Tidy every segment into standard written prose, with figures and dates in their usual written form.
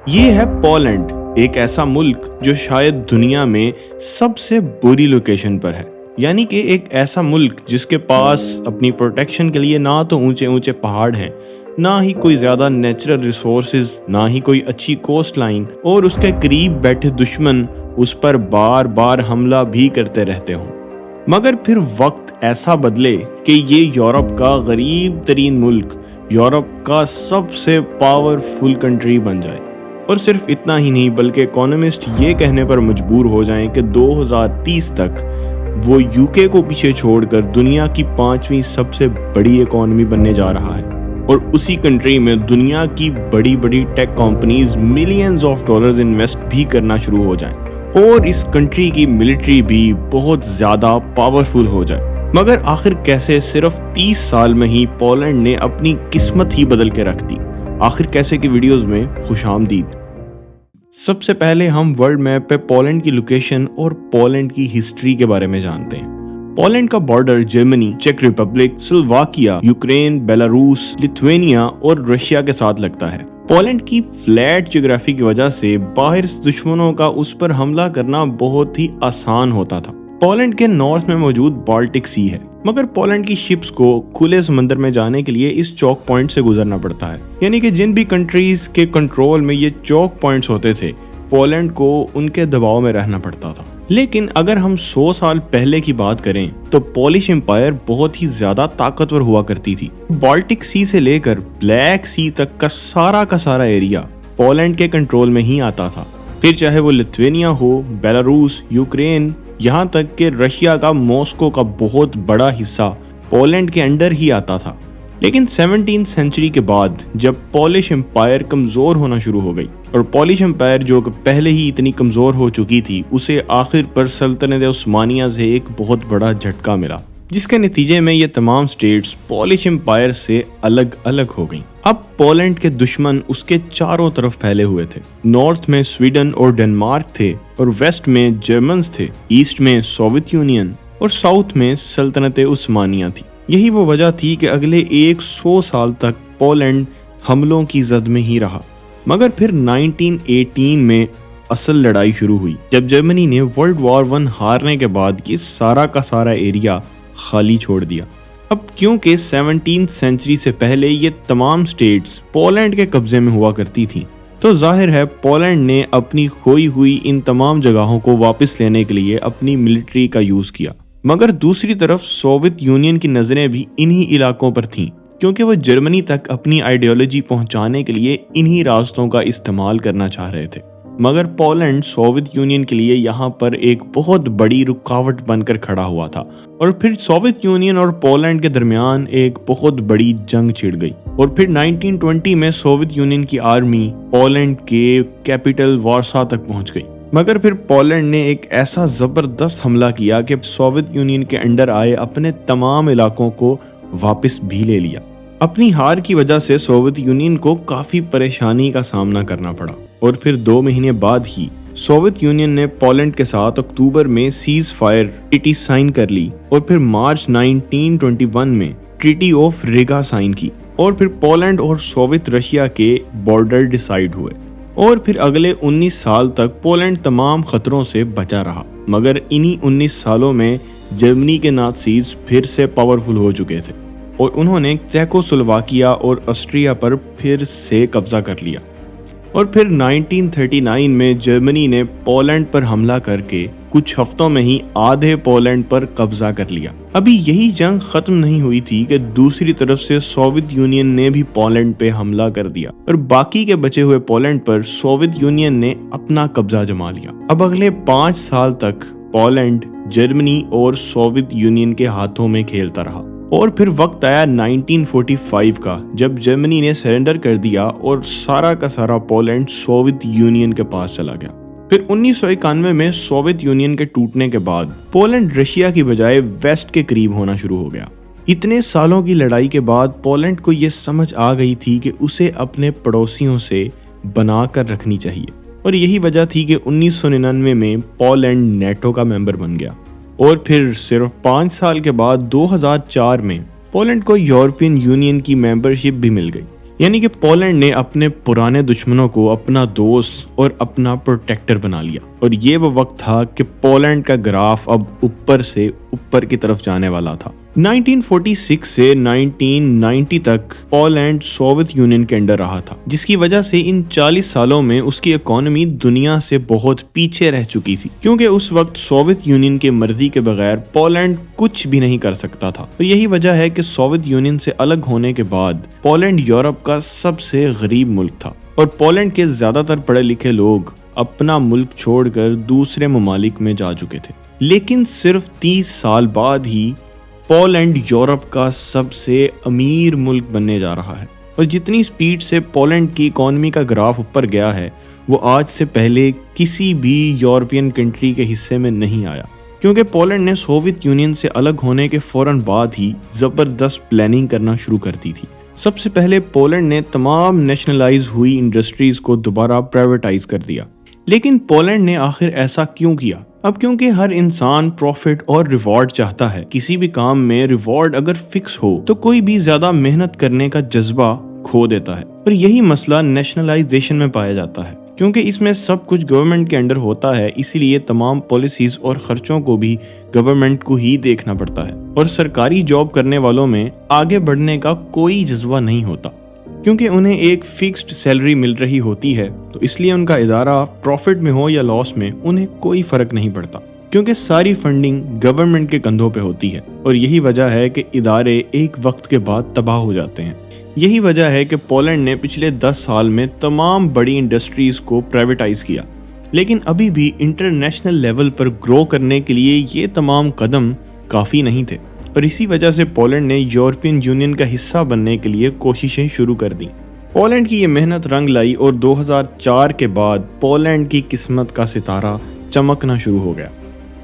یہ ہے پولینڈ، ایک ایسا ملک جو شاید دنیا میں سب سے بری لوکیشن پر ہے۔ یعنی کہ ایک ایسا ملک جس کے پاس اپنی پروٹیکشن کے لیے نہ تو اونچے اونچے پہاڑ ہیں، نہ ہی کوئی زیادہ نیچرل ریسورسز، نہ ہی کوئی اچھی کوسٹ لائن، اور اس کے قریب بیٹھے دشمن اس پر بار بار حملہ بھی کرتے رہتے ہوں۔ مگر پھر وقت ایسا بدلے کہ یہ یورپ کا غریب ترین ملک، یورپ کا سب سے پاورفل کنٹری بن جائے۔ اور صرف اتنا ہی نہیں بلکہ اکانومسٹ یہ کہنے پر مجبور ہو جائیں کہ 2030 تک وہ UK کو پیچھے چھوڑ کر دنیا کی 5ویں سب سے بڑی اکانومی بننے جا رہا ہے، اور اسی کنٹری میں دنیا کی بڑی بڑی tech companies millions of dollars invest بھی کرنا شروع ہو جائیں، اور اس کنٹری کی ملٹری بھی بہت زیادہ پاورفل ہو جائے۔ مگر آخر کیسے صرف 30 سال میں ہی پولینڈ نے اپنی قسمت ہی بدل کے رکھ دی؟ آخر کیسے کی ویڈیوز میں خوش آمدید۔ سب سے پہلے ہم ورلڈ میپ پہ پولینڈ کی لوکیشن اور پولینڈ کی ہسٹری کے بارے میں جانتے ہیں۔ پولینڈ کا بارڈر جرمنی، چیک Republic, Slovakia, Ukraine, Belarus, Lithuania اور رشیا کے ساتھ لگتا ہے۔ پولینڈ کی فلیٹ جغرافی کی وجہ سے باہر دشمنوں کا اس پر حملہ کرنا بہت ہی آسان ہوتا تھا۔ پولینڈ کے نارتھ میں موجود بالٹک سی ہے، مگر پولینڈ کی شپس کو کھلے سمندر میں جانے کے لیے اس چوک پوائنٹ سے گزرنا پڑتا ہے۔ یعنی کہ جن بھی کنٹریز کے کنٹرول میں یہ چوک پوائنٹس ہوتے تھے، پولینڈ کو ان کے دباؤ میں رہنا پڑتا تھا۔ لیکن اگر ہم 100 سال پہلے کی بات کریں تو پولش امپائر بہت ہی زیادہ طاقتور ہوا کرتی تھی۔ بالٹک سی سے لے کر بلیک سی تک کا سارا ایریا پولینڈ کے کنٹرول میں ہی آتا تھا، پھر چاہے وہ لیتھوینیا ہو، بیلاروس، یوکرین، یہاں تک کہ رشیا کا ماسکو کا بہت بڑا حصہ پولینڈ کے انڈر ہی آتا تھا۔ لیکن 17 سینچری کے بعد جب پولش امپائر کمزور ہونا شروع ہو گئی، اور پولش امپائر جو کہ پہلے ہی اتنی کمزور ہو چکی تھی، اسے آخر پر سلطنت عثمانیہ سے ایک بہت بڑا جھٹکا ملا، جس کے نتیجے میں یہ تمام سٹیٹس پولش امپائر سے الگ ہو گئیں۔ اب پولینڈ کے دشمن اس کے چاروں طرف پھیلے ہوئے تھے۔ نارتھ میں سویڈن اور ڈنمارک تھے، اور ویسٹ میں جرمنز تھے، ایسٹ میں سوویت یونین، اور ساؤتھ میں سلطنت عثمانیہ تھی۔ یہی وہ وجہ تھی کہ اگلے 100 سال تک پولینڈ حملوں کی زد میں ہی رہا۔ مگر پھر 1918 میں اصل لڑائی شروع ہوئی، جب جرمنی نے ورلڈ وار 1 ہارنے کے بعد یہ سارا کا سارا ایریا خالی چھوڑ دیا۔ اب کیونکہ 17 سینچری سے پہلے یہ تمام سٹیٹس پولینڈ کے قبضے میں ہوا کرتی تھیں، تو ظاہر ہے پولینڈ نے اپنی کھوئی ہوئی ان تمام جگہوں کو واپس لینے کے لیے اپنی ملٹری کا یوز کیا۔ مگر دوسری طرف سوویت یونین کی نظریں بھی انہی علاقوں پر تھیں، کیونکہ وہ جرمنی تک اپنی آئیڈیالوجی پہنچانے کے لیے انہی راستوں کا استعمال کرنا چاہ رہے تھے۔ مگر پولینڈ سوویت یونین کے لیے یہاں پر ایک بہت بڑی رکاوٹ بن کر کھڑا ہوا تھا، اور پھر سوویت یونین اور پولینڈ کے درمیان ایک بہت بڑی جنگ چھڑ گئی، اور پھر 1920 میں سوویت یونین کی آرمی پولینڈ کے کیپٹل وارسا تک پہنچ گئی۔ مگر پھر پولینڈ نے ایک ایسا زبردست حملہ کیا کہ سوویت یونین کے انڈر آئے اپنے تمام علاقوں کو واپس بھی لے لیا۔ اپنی ہار کی وجہ سے سوویت یونین کو کافی پریشانی کا سامنا کرنا پڑا، اور پھر 2 مہینے بعد ہی سوویت یونین نے پولینڈ کے ساتھ اکتوبر میں سیز فائر ٹریٹی سائن کر لی، اور پھر مارچ 1921 میں ٹریٹی آف ریگا سائن کی، اور پھر پولینڈ اور سوویت رشیا کے بارڈر ڈیسائیڈ ہوئے، اور پھر اگلے 19 سال تک پولینڈ تمام خطروں سے بچا رہا۔ مگر انہی 19 سالوں میں جرمنی کے نازیز پھر سے پاورفل ہو چکے تھے، اور انہوں نے چیکو سلوواکیا اور آسٹریا پر پھر سے قبضہ کر لیا، اور پھر 1939 میں جرمنی نے پولینڈ پر حملہ کر کے کچھ ہفتوں میں ہی آدھے پولینڈ پر قبضہ کر لیا۔ ابھی یہی جنگ ختم نہیں ہوئی تھی کہ دوسری طرف سے سوویت یونین نے بھی پولینڈ پہ حملہ کر دیا، اور باقی کے بچے ہوئے پولینڈ پر سوویت یونین نے اپنا قبضہ جما لیا۔ اب اگلے 5 سال تک پولینڈ جرمنی اور سوویت یونین کے ہاتھوں میں کھیلتا رہا، اور پھر وقت آیا 1945 کا، جب جرمنی نے سرنڈر کر دیا اور سارا کا سارا پولینڈ سوویت یونین کے پاس چلا گیا۔ پھر 1991 میں سوویت یونین کے ٹوٹنے کے بعد پولینڈ رشیا کی بجائے ویسٹ کے قریب ہونا شروع ہو گیا۔ اتنے سالوں کی لڑائی کے بعد پولینڈ کو یہ سمجھ آ گئی تھی کہ اسے اپنے پڑوسیوں سے بنا کر رکھنی چاہیے، اور یہی وجہ تھی کہ 1999 میں پولینڈ نیٹو کا ممبر بن گیا، اور پھر صرف 5 سال کے بعد 2004 میں پولینڈ کو یورپین یونین کی ممبرشپ بھی مل گئی۔ یعنی کہ پولینڈ نے اپنے پرانے دشمنوں کو اپنا دوست اور اپنا پروٹیکٹر بنا لیا، اور یہ وہ وقت تھا کہ پولینڈ کا گراف اب اوپر سے اوپر کی طرف جانے والا تھا۔ 1946 سے 1990 تک پولینڈ سوویت یونین کے انڈر رہا تھا، جس کی وجہ سے ان 40 سالوں میں اس کی اکانومی دنیا سے بہت پیچھے رہ چکی تھی، کیونکہ اس وقت سوویت یونین کی مرضی کے بغیر پولینڈ کچھ بھی نہیں کر سکتا تھا۔ اور یہی وجہ ہے کہ سوویت یونین سے الگ ہونے کے بعد پولینڈ یورپ کا سب سے غریب ملک تھا، اور پولینڈ کے زیادہ تر پڑھے لکھے لوگ اپنا ملک چھوڑ کر دوسرے ممالک میں جا چکے تھے۔ لیکن صرف 30 سال بعد ہی پولینڈ یورپ کا سب سے امیر ملک بننے جا رہا ہے، اور جتنی سپیڈ سے پولینڈ کی اکانومی کا گراف اوپر گیا ہے وہ آج سے پہلے کسی بھی یورپین کنٹری کے حصے میں نہیں آیا، کیونکہ پولینڈ نے سوویت یونین سے الگ ہونے کے فوراً بعد ہی زبردست پلاننگ کرنا شروع کر دی تھی۔ سب سے پہلے پولینڈ نے تمام نیشنلائز ہوئی انڈسٹریز کو دوبارہ پرائیویٹائز کر دیا۔ لیکن پولینڈ نے آخر ایسا کیوں کیا؟ اب کیونکہ ہر انسان پروفٹ اور ریوارڈ چاہتا ہے۔ کسی بھی کام میں ریوارڈ اگر فکس ہو تو کوئی بھی زیادہ محنت کرنے کا جذبہ کھو دیتا ہے، اور یہی مسئلہ نیشنلائزیشن میں پایا جاتا ہے، کیونکہ اس میں سب کچھ گورنمنٹ کے انڈر ہوتا ہے، اسی لیے تمام پالیسیز اور خرچوں کو بھی گورنمنٹ کو ہی دیکھنا پڑتا ہے، اور سرکاری جاب کرنے والوں میں آگے بڑھنے کا کوئی جذبہ نہیں ہوتا، کیونکہ انہیں ایک فکسڈ سیلری مل رہی ہوتی ہے، تو اس لیے ان کا ادارہ پروفٹ میں ہو یا لاس میں انہیں کوئی فرق نہیں پڑتا، کیونکہ ساری فنڈنگ گورنمنٹ کے کندھوں پہ ہوتی ہے، اور یہی وجہ ہے کہ ادارے ایک وقت کے بعد تباہ ہو جاتے ہیں۔ یہی وجہ ہے کہ پولینڈ نے پچھلے 10 سال میں تمام بڑی انڈسٹریز کو پرائیویٹائز کیا، لیکن ابھی بھی انٹرنیشنل لیول پر گرو کرنے کے لیے یہ تمام قدم کافی نہیں تھے، اور اسی وجہ سے پولینڈ نے یورپین یونین کا حصہ بننے کے لیے کوششیں شروع کر دیں۔ پولینڈ کی یہ محنت رنگ لائی، اور 2004 کے بعد پولینڈ کی قسمت کا ستارہ چمکنا شروع ہو گیا۔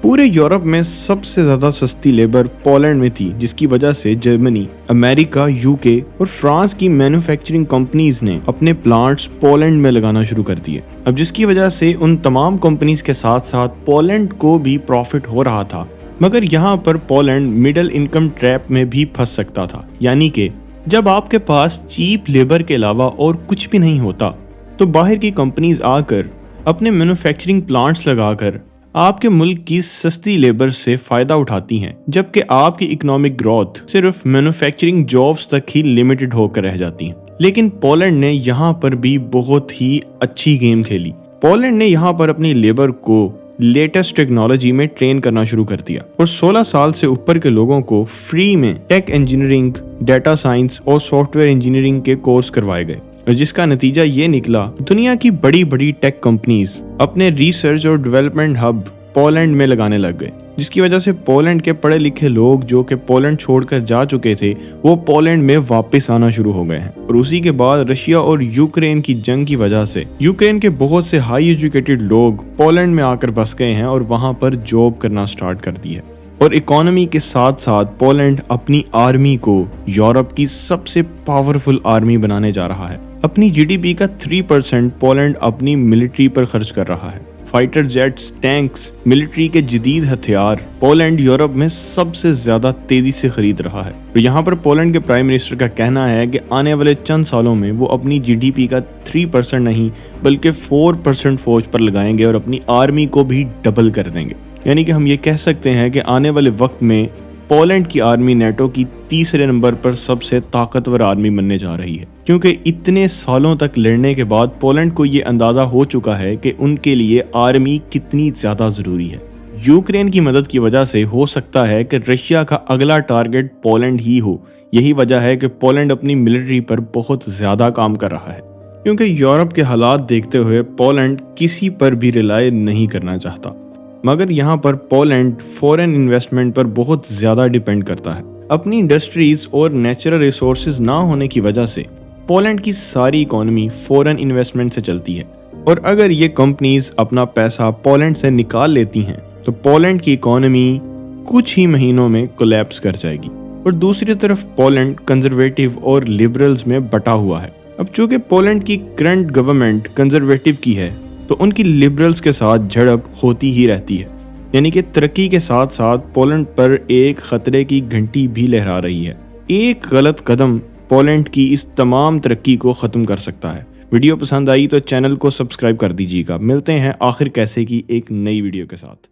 پورے یورپ میں سب سے زیادہ سستی لیبر پولینڈ میں تھی، جس کی وجہ سے جرمنی، امریکہ، UK اور فرانس کی مینوفیکچرنگ کمپنیز نے اپنے پلانٹس پولینڈ میں لگانا شروع کر دیے۔ اب جس کی وجہ سے ان تمام کمپنیز کے ساتھ ساتھ پولینڈ کو بھی پروفٹ ہو رہا تھا، مگر یہاں پر پولینڈ مڈل انکم ٹریپ میں بھی پھنس سکتا تھا، یعنی کہ جب آپ کے پاس چیپ لیبر کے علاوہ اور کچھ بھی نہیں ہوتا تو باہر کی کمپنیز آ کر اپنے مینوفیکچرنگ پلانٹس لگا کر آپ کے ملک کی سستی لیبر سے فائدہ اٹھاتی ہیں، جبکہ آپ کی اکنامک گروتھ صرف مینوفیکچرنگ جابز تک ہی لمیٹڈ ہو کر رہ جاتی ہیں۔ لیکن پولینڈ نے یہاں پر بھی بہت ہی اچھی گیم کھیلی۔ پولینڈ نے یہاں پر اپنی لیبر کو لیٹسٹ ٹیکنالوجی میں ٹرین کرنا شروع کر دیا، اور 16 سال سے اوپر کے لوگوں کو فری میں ٹیک انجینئرنگ، ڈیٹا سائنس اور سافٹ ویئر انجینئرنگ کے کورس کروائے گئے، اور جس کا نتیجہ یہ نکلا دنیا کی بڑی بڑی ٹیک کمپنیز اپنے ریسرچ اور ڈیولپمنٹ ہب پولینڈ میں لگانے لگ گئے، جس کی وجہ سے پولینڈ کے پڑھے لکھے لوگ جو کہ پولینڈ چھوڑ کر جا چکے تھے وہ پولینڈ میں واپس آنا شروع ہو گئے ہیں۔ اور اسی کے بعد رشیا اور یوکرین کی جنگ کی وجہ سے یوکرین کے بہت سے ہائی ایجوکیٹڈ لوگ پولینڈ میں آ کر بس گئے ہیں اور وہاں پر جاب کرنا سٹارٹ کر دی ہے، اور اکانومی کے ساتھ ساتھ پولینڈ اپنی آرمی کو یورپ کی سب سے پاورفل آرمی بنانے جا رہا ہے۔ اپنی GDP کا 3% پولینڈ اپنی ملٹری پر خرچ کر رہا ہے۔ فائٹر جیٹس، ٹینکس، ملٹری کے جدید ہتھیار پولینڈ یورپ میں سب سے زیادہ تیزی سے خرید رہا ہے، اور یہاں پر پولینڈ کے پرائم منسٹر کا کہنا ہے کہ آنے والے چند سالوں میں وہ اپنی GDP کا 3% نہیں بلکہ 4% فوج پر لگائیں گے اور اپنی آرمی کو بھی ڈبل کر دیں گے۔ یعنی کہ ہم یہ کہہ سکتے ہیں کہ آنے والے وقت میں پولینڈ کی آرمی نیٹو کی 3رے نمبر پر سب سے طاقتور آرمی بننے جا رہی ہے، کیونکہ اتنے سالوں تک لڑنے کے بعد پولینڈ کو یہ اندازہ ہو چکا ہے کہ ان کے لیے آرمی کتنی زیادہ ضروری ہے۔ یوکرین کی مدد کی وجہ سے ہو سکتا ہے کہ رشیا کا اگلا ٹارگٹ پولینڈ ہی ہو۔ یہی وجہ ہے کہ پولینڈ اپنی ملٹری پر بہت زیادہ کام کر رہا ہے، کیونکہ یورپ کے حالات دیکھتے ہوئے پولینڈ کسی پر بھی ریلائی نہیں کرنا چاہتا، مگر یہاں پر پولینڈ فورن انویسٹمنٹ پر بہت زیادہ ڈیپینڈ کرتا ہے۔ اپنی انڈسٹریز اور نیچرل ریسورسز نہ ہونے کی وجہ سے پولینڈ کی ساری اکانومی فورن انویسٹمنٹ سے چلتی ہے، اور اگر یہ کمپنیز اپنا پیسہ پولینڈ سے نکال لیتی ہیں تو پولینڈ کی اکانومی کچھ ہی مہینوں میں کولیپس کر جائے گی۔ اور دوسری طرف پولینڈ کنزرویٹو اور لبرلز میں بٹا ہوا ہے۔ اب چونکہ پولینڈ کی کرنٹ گورنمنٹ کنزرویٹو کی ہے تو ان کی لبرلز کے ساتھ جھڑپ ہوتی ہی رہتی ہے، یعنی کہ ترقی کے ساتھ ساتھ پولینڈ پر ایک خطرے کی گھنٹی بھی لہرا رہی ہے۔ ایک غلط قدم پولینڈ کی اس تمام ترقی کو ختم کر سکتا ہے۔ ویڈیو پسند آئی تو چینل کو سبسکرائب کر دیجیے گا۔ ملتے ہیں آخر کیسے کی ایک نئی ویڈیو کے ساتھ۔